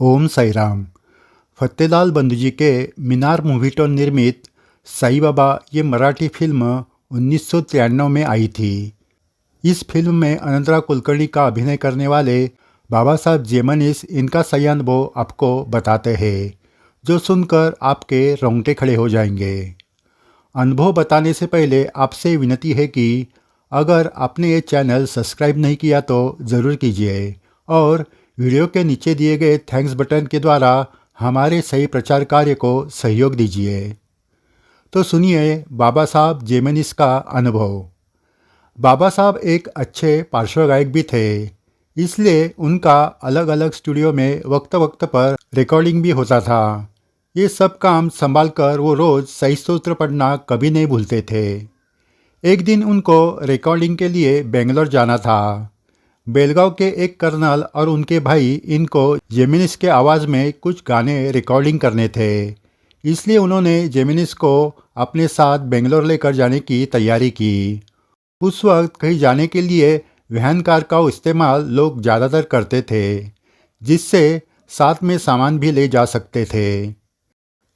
ओम साई राम। फत्तेलाल बंधूजी के मीनार मूवीटोन निर्मित साई बाबा ये मराठी फिल्म 1993 में आई थी। इस फिल्म में अनंतराव कुलकर्णी का अभिनय करने वाले बाबा साहब जेमनीस इनका सही अनुभव आपको बताते हैं, जो सुनकर आपके रोंगटे खड़े हो जाएंगे। अनुभव बताने से पहले आपसे विनती है कि अगर आपने ये चैनल सब्सक्राइब नहीं किया तो ज़रूर कीजिए और वीडियो के नीचे दिए गए थैंक्स बटन के द्वारा हमारे सही प्रचार कार्य को सहयोग दीजिए। तो सुनिए बाबा साहब जेमनीस का अनुभव। बाबा साहब एक अच्छे पार्श्व गायक भी थे, इसलिए उनका अलग अलग स्टूडियो में वक्त वक्त पर रिकॉर्डिंग भी होता था। ये सब काम संभाल कर वो रोज़ सही स्तोत्र पढ़ना कभी नहीं भूलते थे। एक दिन उनको रिकॉर्डिंग के लिए बेंगलोर जाना था। बेलगांव के एक कर्नल और उनके भाई इनको जेमिनिस के आवाज़ में कुछ गाने रिकॉर्डिंग करने थे, इसलिए उन्होंने जेमिनिस को अपने साथ बेंगलोर लेकर जाने की तैयारी की। उस वक्त कहीं जाने के लिए वैन कार का इस्तेमाल लोग ज़्यादातर करते थे, जिससे साथ में सामान भी ले जा सकते थे।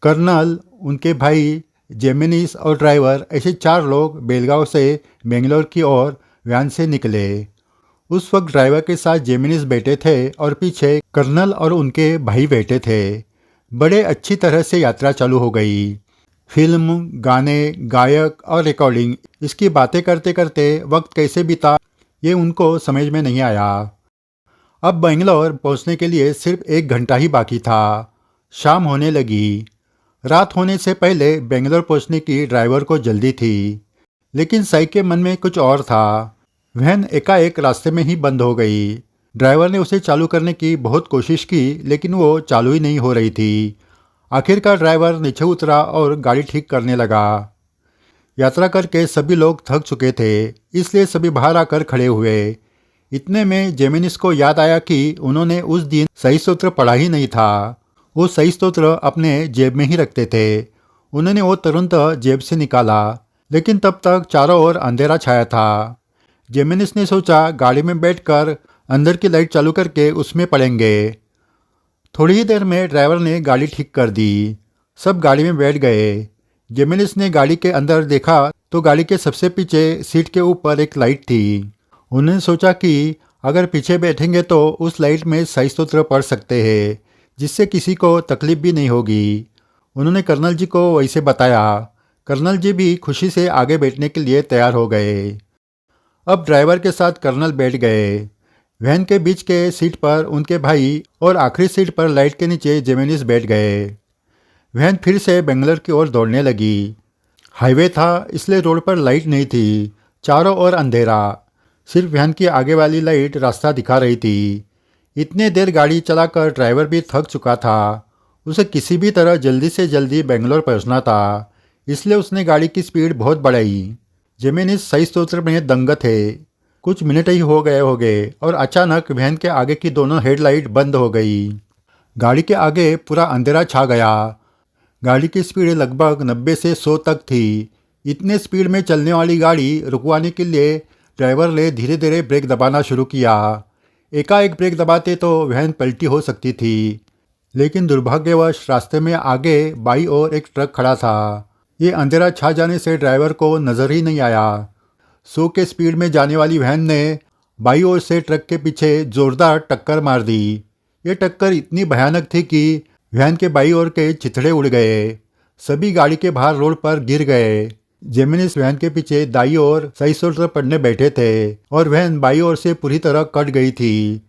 कर्नल, उनके भाई, जेमिनिस और ड्राइवर, ऐसे 4 लोग बेलगांव से बेंगलोर की ओर वैन से निकले। उस वक्त ड्राइवर के साथ जेमिनिस बैठे थे और पीछे कर्नल और उनके भाई बैठे थे। बड़े अच्छी तरह से यात्रा चालू हो गई। फिल्म, गाने, गायक और रिकॉर्डिंग, इसकी बातें करते करते वक्त कैसे बीता ये उनको समझ में नहीं आया। अब बेंगलोर पहुंचने के लिए सिर्फ 1 घंटा ही बाकी था। शाम होने लगी। रात होने से पहले बेंगलोर पहुंचने की ड्राइवर को जल्दी थी, लेकिन साई के मन में कुछ और था। वैन एकाएक रास्ते में ही बंद हो गई। ड्राइवर ने उसे चालू करने की बहुत कोशिश की, लेकिन वो चालू ही नहीं हो रही थी। आखिरकार ड्राइवर नीचे उतरा और गाड़ी ठीक करने लगा। यात्रा करके सभी लोग थक चुके थे, इसलिए सभी बाहर आकर खड़े हुए। इतने में जेमिनिस को याद आया कि उन्होंने उस दिन सही स्तोत्र पढ़ा ही नहीं था। वो सही स्तोत्र अपने जेब में ही रखते थे। उन्होंने वो तुरंत जेब से निकाला, लेकिन तब तक चारों ओर अंधेरा छाया था। जेमिनिस ने सोचा गाड़ी में बैठकर अंदर की लाइट चालू करके उसमें पड़ेंगे। थोड़ी ही देर में ड्राइवर ने गाड़ी ठीक कर दी। सब गाड़ी में बैठ गए। जेमिनिस ने गाड़ी के अंदर देखा तो गाड़ी के सबसे पीछे सीट के ऊपर एक लाइट थी। उन्होंने सोचा कि अगर पीछे बैठेंगे तो उस लाइट में सही स्तोत्र पढ़ सकते हैं, जिससे किसी को तकलीफ भी नहीं होगी। उन्होंने कर्नल जी को वैसे बताया। कर्नल जी भी खुशी से आगे बैठने के लिए तैयार हो गए। अब ड्राइवर के साथ कर्नल बैठ गए। वैन के बीच के सीट पर उनके भाई और आखिरी सीट पर लाइट के नीचे जेमिनिस बैठ गए। वैन फिर से बेंगलोर की ओर दौड़ने लगी। हाईवे था, इसलिए रोड पर लाइट नहीं थी। चारों ओर अंधेरा, सिर्फ वैन की आगे वाली लाइट रास्ता दिखा रही थी। इतने देर गाड़ी चलाकर ड्राइवर भी थक चुका था। उसे किसी भी तरह जल्दी से जल्दी बेंगलोर पहुंचना था, इसलिए उसने गाड़ी की स्पीड बहुत बढ़ाई। जेमिनिस सही स्तोत्र में दंग थे। कुछ मिनट ही हो गए और अचानक वैन के आगे की दोनों हेडलाइट बंद हो गई। गाड़ी के आगे पूरा अंधेरा छा गया। गाड़ी की स्पीड लगभग 90 से 100 तक थी। इतने स्पीड में चलने वाली गाड़ी रुकवाने के लिए ड्राइवर ने धीरे धीरे ब्रेक दबाना शुरू किया। एकाएक ब्रेक दबाते तो वैन पलटी हो सकती थी, लेकिन दुर्भाग्यवश रास्ते में आगे बाईं ओर एक ट्रक खड़ा था। ये अंधेरा छा जाने से ड्राइवर को नज़र ही नहीं आया। 100 के स्पीड में जाने वाली वैन ने बाईं ओर से ट्रक के पीछे जोरदार टक्कर मार दी। ये टक्कर इतनी भयानक थी कि वैन के बाईं ओर के चिथड़े उड़ गए। सभी गाड़ी के बाहर रोड पर गिर गए। जेमिनिस वैन के पीछे दाईं ओर सही स्तोत्र पढ़ने बैठे थे और वैन बाईं ओर से पूरी तरह कट गई थी।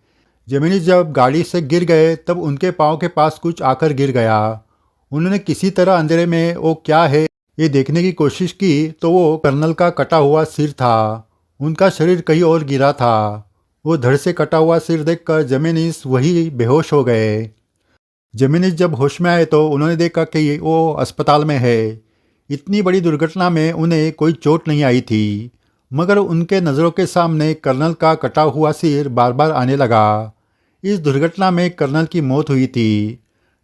जेमिनिस जब गाड़ी से गिर गए तब उनके पाँव के पास कुछ आकर गिर गया। उन्होंने किसी तरह अंधेरे में वो क्या है ये देखने की कोशिश की तो वो कर्नल का कटा हुआ सिर था। उनका शरीर कहीं और गिरा था। वो धड़ से कटा हुआ सिर देखकर जेमिनिस वही बेहोश हो गए। जेमिनिस जब होश में आए तो उन्होंने देखा कि वो अस्पताल में है। इतनी बड़ी दुर्घटना में उन्हें कोई चोट नहीं आई थी, मगर उनके नज़रों के सामने कर्नल का कटा हुआ सिर बार बार आने लगा। इस दुर्घटना में कर्नल की मौत हुई थी।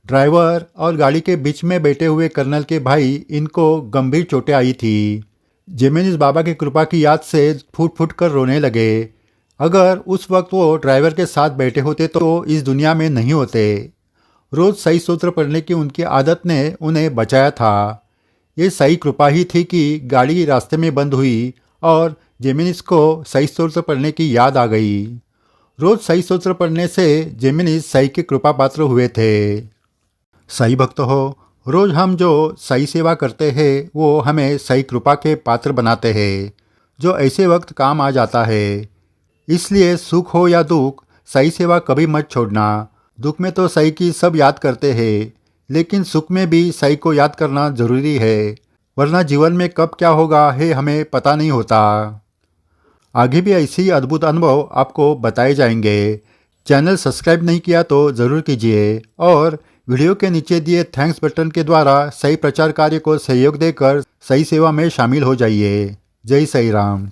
ड्राइवर और गाड़ी के बीच में बैठे हुए कर्नल के भाई, इनको गंभीर चोटें आई थी। जेमिनिस बाबा की कृपा की याद से फूट फूट कर रोने लगे। अगर उस वक्त वो ड्राइवर के साथ बैठे होते तो इस दुनिया में नहीं होते। रोज सही सूत्र पढ़ने की उनकी आदत ने उन्हें बचाया था। ये सही कृपा ही थी कि गाड़ी रास्ते में बंद हुई और जेमिनिस को सही सूत्र पढ़ने की याद आ गई। रोज सही सूत्र पढ़ने से जेमिनिस सही के कृपा पात्र हुए थे। सही भक्त हो, रोज हम जो सही सेवा करते हैं वो हमें सही कृपा के पात्र बनाते हैं, जो ऐसे वक्त काम आ जाता है। इसलिए सुख हो या दुख, सही सेवा कभी मत छोड़ना। दुख में तो सही की सब याद करते हैं, लेकिन सुख में भी सही को याद करना जरूरी है, वरना जीवन में कब क्या होगा है हमें पता नहीं होता। आगे भी ऐसे ही अद्भुत अनुभव आपको बताए जाएंगे। चैनल सब्सक्राइब नहीं किया तो ज़रूर कीजिए और वीडियो के नीचे दिए थैंक्स बटन के द्वारा सही प्रचार कार्य को सहयोग देकर सही सेवा में शामिल हो जाइए। जय साई राम।